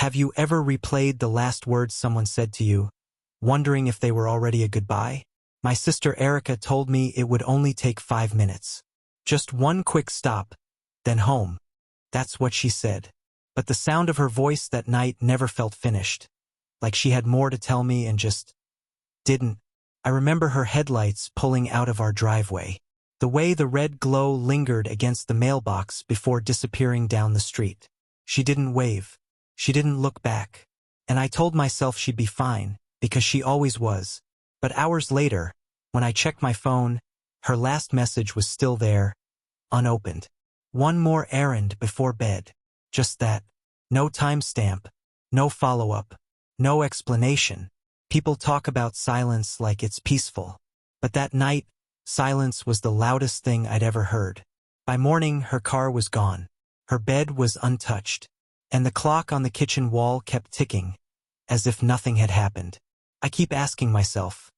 Have you ever replayed the last words someone said to you, wondering if they were already a goodbye? My sister Erica told me it would only take 5 minutes. Just one quick stop, then home. That's what she said. But the sound of her voice that night never felt finished. Like she had more to tell me and just didn't. I remember her headlights pulling out of our driveway. The way the red glow lingered against the mailbox before disappearing down the street. She didn't wave. She didn't look back. And I told myself she'd be fine, because she always was. But hours later, when I checked my phone, her last message was still there, unopened. One more errand before bed. Just that. No timestamp. No follow-up. No explanation. People talk about silence like it's peaceful. But that night, silence was the loudest thing I'd ever heard. By morning, her car was gone. Her bed was untouched. And the clock on the kitchen wall kept ticking, as if nothing had happened. I keep asking myself,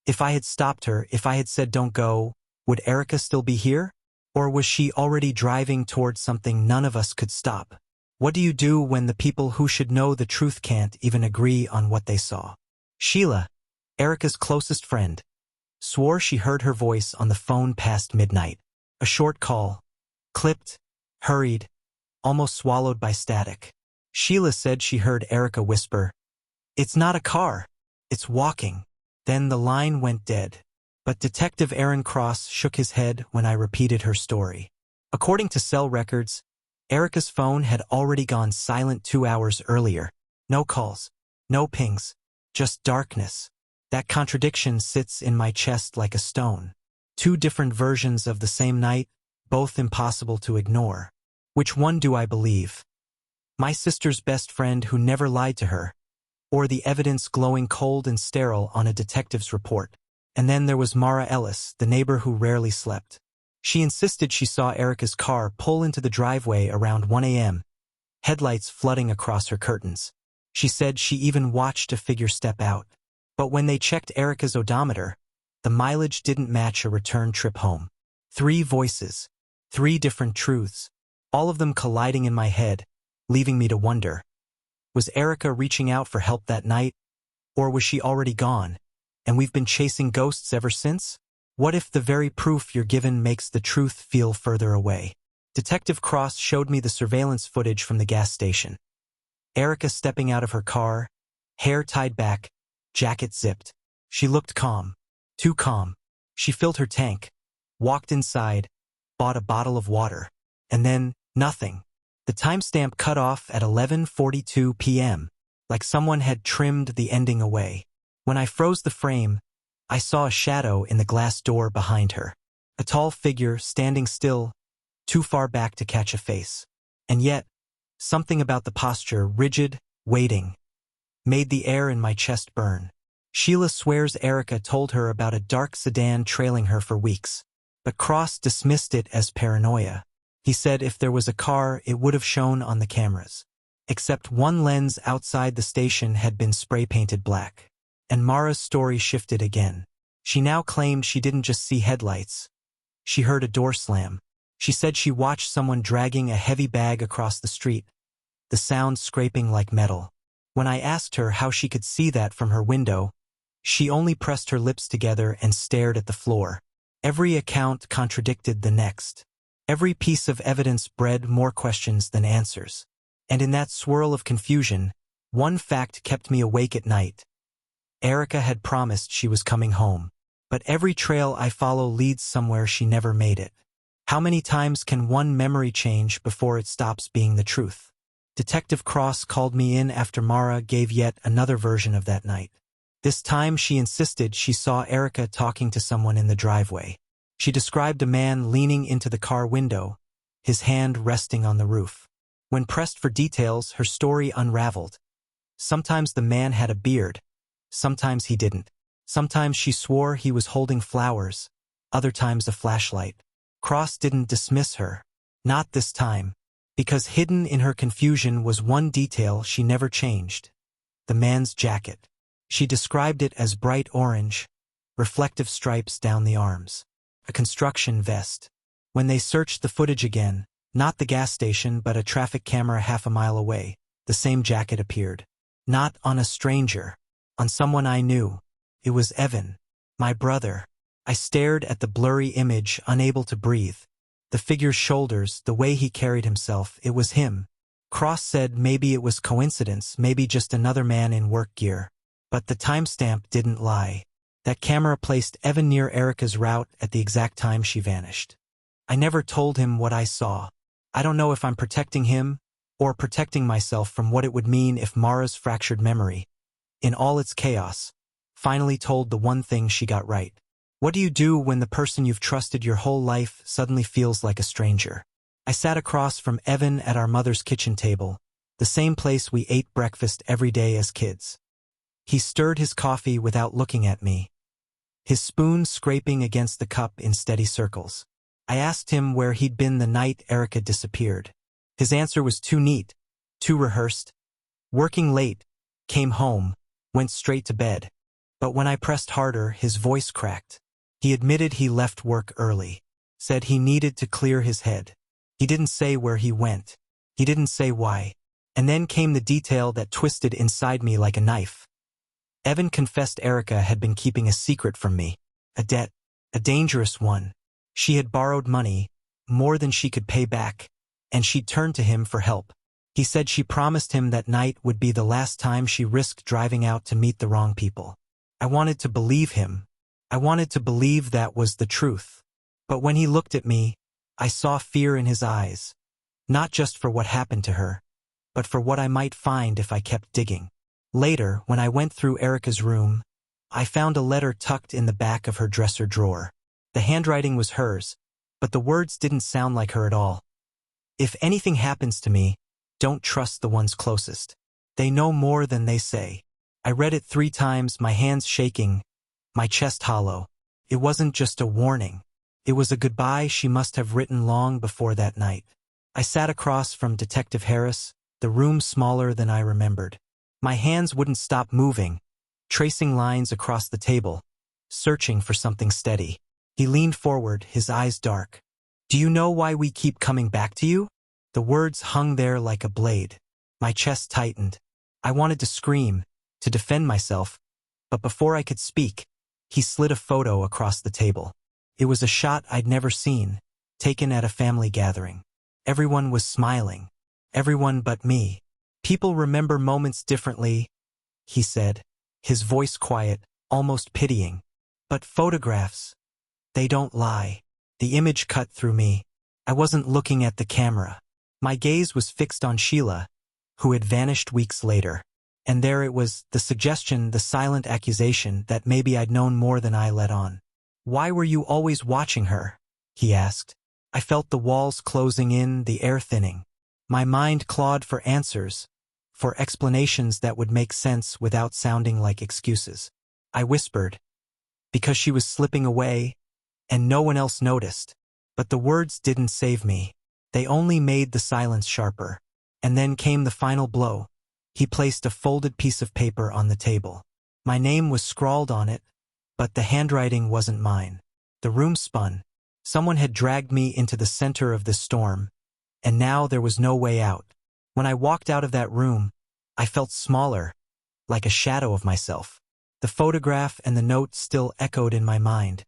if I had stopped her, if I had said don't go, would Erica still be here? Or was she already driving towards something none of us could stop? What do you do when the people who should know the truth can't even agree on what they saw? Sheila, Erica's closest friend, swore she heard her voice on the phone past midnight. A short call. Clipped, hurried, almost swallowed by static. Sheila said she heard Erica whisper, "It's not a car. It's walking." Then the line went dead. But Detective Errand shook his head when I repeated her story. According to cell records, Erica's phone had already gone silent 2 hours earlier. No calls, no pings, just darkness. That contradiction sits in my chest like a stone. 2 different versions of the same night, both impossible to ignore. Which one do I believe? My sister's best friend who never lied to her, or the evidence glowing cold and sterile on a detective's report? And then there was Mara Ellis, the neighbor who rarely slept. She insisted she saw Erica's car pull into the driveway around 1 a.m., headlights flooding across her curtains. She said she even watched a figure step out. But when they checked Erica's odometer, the mileage didn't match a return trip home. 3 voices, 3 different truths, all of them colliding in my head, leaving me to wonder. Was Erica reaching out for help that night? Or was she already gone, and we've been chasing ghosts ever since? What if the very proof you're given makes the truth feel further away? Detective Cross showed me the surveillance footage from the gas station. Erica stepping out of her car, hair tied back, jacket zipped. She looked calm. Too calm. She filled her tank, walked inside, bought a bottle of water, and then nothing. The timestamp cut off at 11:42 p.m., like someone had trimmed the ending away. When I froze the frame, I saw a shadow in the glass door behind her. A tall figure standing still, too far back to catch a face. And yet, something about the posture, rigid, waiting, made the air in my chest burn. Sheila swears Erica told her about a dark sedan trailing her for weeks. But Cross dismissed it as paranoia. He said if there was a car, it would have shown on the cameras. Except one lens outside the station had been spray-painted black. And Mara's story shifted again. She now claimed she didn't just see headlights. She heard a door slam. She said she watched someone dragging a heavy bag across the street, the sound scraping like metal. When I asked her how she could see that from her window, she only pressed her lips together and stared at the floor. Every account contradicted the next. Every piece of evidence bred more questions than answers. And in that swirl of confusion, one fact kept me awake at night. Erica had promised she was coming home. But every trail I follow leads somewhere she never made it. How many times can one memory change before it stops being the truth? Detective Cross called me in after Mara gave yet another version of that night. This time she insisted she saw Erica talking to someone in the driveway. She described a man leaning into the car window, his hand resting on the roof. When pressed for details, her story unraveled. Sometimes the man had a beard. Sometimes he didn't. Sometimes she swore he was holding flowers. Other times a flashlight. Cross didn't dismiss her. Not this time. Because hidden in her confusion was one detail she never changed. The man's jacket. She described it as bright orange, reflective stripes down the arms. A construction vest. When they searched the footage again, not the gas station but a traffic camera half a mile away, the same jacket appeared. Not on a stranger. On someone I knew. It was Evan. My brother. I stared at the blurry image, unable to breathe. The figure's shoulders, the way he carried himself, it was him. Cross said maybe it was coincidence, maybe just another man in work gear. But the timestamp didn't lie. That camera placed Evan near Erica's route at the exact time she vanished. I never told him what I saw. I don't know if I'm protecting him or protecting myself from what it would mean if Mara's fractured memory, in all its chaos, finally told the one thing she got right. What do you do when the person you've trusted your whole life suddenly feels like a stranger? I sat across from Evan at our mother's kitchen table, the same place we ate breakfast every day as kids. He stirred his coffee without looking at me, his spoon scraping against the cup in steady circles. I asked him where he'd been the night Erica disappeared. His answer was too neat, too rehearsed. Working late, came home, went straight to bed. But when I pressed harder, his voice cracked. He admitted he left work early, said he needed to clear his head. He didn't say where he went. He didn't say why. And then came the detail that twisted inside me like a knife. Evan confessed Erica had been keeping a secret from me. A debt. A dangerous one. She had borrowed money, more than she could pay back, and she'd turned to him for help. He said she promised him that night would be the last time she risked driving out to meet the wrong people. I wanted to believe him. I wanted to believe that was the truth. But when he looked at me, I saw fear in his eyes. Not just for what happened to her, but for what I might find if I kept digging. Later, when I went through Erica's room, I found a letter tucked in the back of her dresser drawer. The handwriting was hers, but the words didn't sound like her at all. If anything happens to me, don't trust the ones closest. They know more than they say. I read it 3 times, my hands shaking, my chest hollow. It wasn't just a warning. It was a goodbye she must have written long before that night. I sat across from Detective Harris, the room smaller than I remembered. My hands wouldn't stop moving, tracing lines across the table, searching for something steady. He leaned forward, his eyes dark. Do you know why we keep coming back to you? The words hung there like a blade. My chest tightened. I wanted to scream, to defend myself, but before I could speak, he slid a photo across the table. It was a shot I'd never seen, taken at a family gathering. Everyone was smiling. Everyone but me. People remember moments differently, he said, his voice quiet, almost pitying. But photographs, they don't lie. The image cut through me. I wasn't looking at the camera. My gaze was fixed on Sheila, who had vanished weeks later. And there it was, the suggestion, the silent accusation that maybe I'd known more than I let on. Why were you always watching her? He asked. I felt the walls closing in, the air thinning. My mind clawed for answers, for explanations that would make sense without sounding like excuses. I whispered, because she was slipping away, and no one else noticed. But the words didn't save me. They only made the silence sharper. And then came the final blow. He placed a folded piece of paper on the table. My name was scrawled on it, but the handwriting wasn't mine. The room spun. Someone had dragged me into the center of this storm, and now there was no way out. When I walked out of that room, I felt smaller, like a shadow of myself. The photograph and the note still echoed in my mind,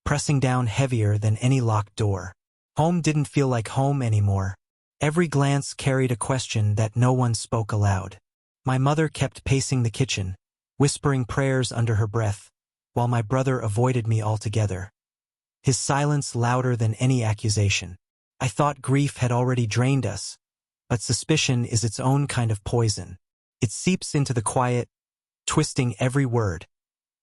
pressing down heavier than any locked door. Home didn't feel like home anymore. Every glance carried a question that no one spoke aloud. My mother kept pacing the kitchen, whispering prayers under her breath, while my brother avoided me altogether. His silence louder than any accusation. I thought grief had already drained us, but suspicion is its own kind of poison. It seeps into the quiet, twisting every word,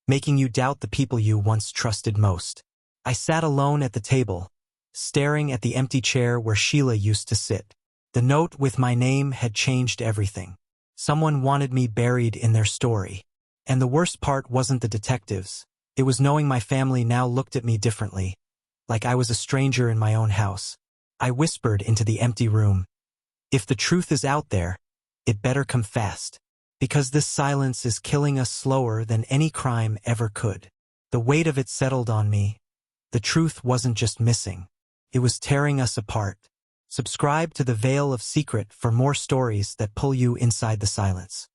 making you doubt the people you once trusted most. I sat alone at the table, staring at the empty chair where Sheila used to sit. The note with my name had changed everything. Someone wanted me buried in their story. And the worst part wasn't the detectives. It was knowing my family now looked at me differently, like I was a stranger in my own house. I whispered into the empty room, if the truth is out there, it better come fast. Because this silence is killing us slower than any crime ever could. The weight of it settled on me. The truth wasn't just missing. It was tearing us apart. Subscribe to the Veil of Secret for more stories that pull you inside the silence.